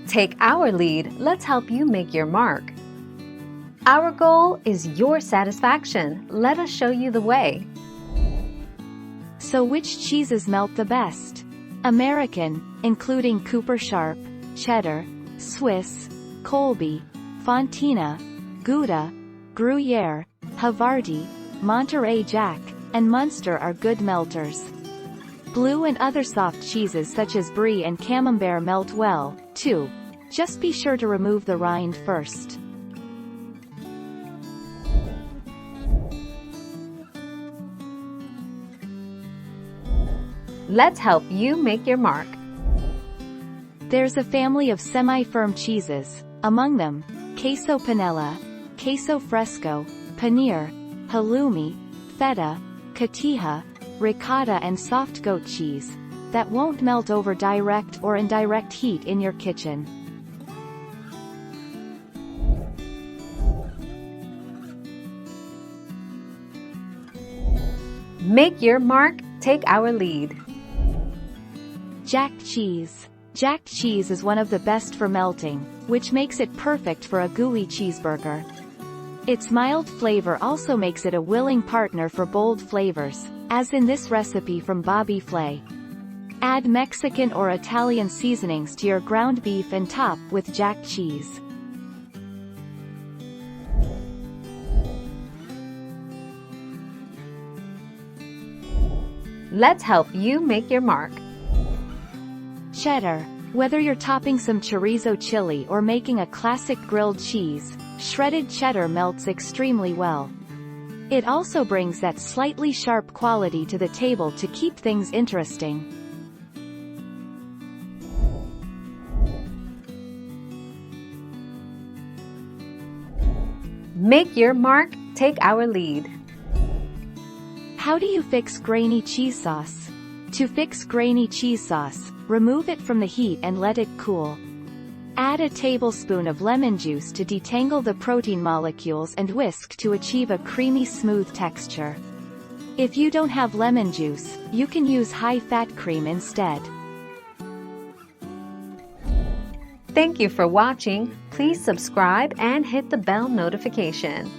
Take our lead, let's help you make your mark. Our goal is your satisfaction. Let us show you the way. So which cheeses melt the best? American, including Cooper Sharp, Cheddar, Swiss, Colby, Fontina, Gouda, Gruyere, Havarti, Monterey Jack, and Munster are good melters. Blue and other soft cheeses such as Brie and Camembert melt well, too. Just be sure to remove the rind first. Let's help you make your mark. There's a family of semi-firm cheeses, among them, queso panela, queso fresco, paneer, halloumi, feta, cotija, ricotta and soft goat cheese, that won't melt over direct or indirect heat in your kitchen. Make your mark, take our lead. Jack cheese. Jack cheese is one of the best for melting, which makes it perfect for a gooey cheeseburger. Its mild flavor also makes it a willing partner for bold flavors, as in this recipe from Bobby Flay. Add Mexican or Italian seasonings to your ground beef and top with Jack cheese. Let's help you make your mark. Cheddar. Whether you're topping some chorizo chili or making a classic grilled cheese, shredded cheddar melts extremely well. It also brings that slightly sharp quality to the table to keep things interesting. Make your mark, take our lead. How do you fix grainy cheese sauce? To fix grainy cheese sauce, remove it from the heat and let it cool. Add a tablespoon of lemon juice to detangle the protein molecules and whisk to achieve a creamy smooth texture. If you don't have lemon juice, you can use high-fat cream instead. Thank you for watching. Please subscribe and hit the bell notification.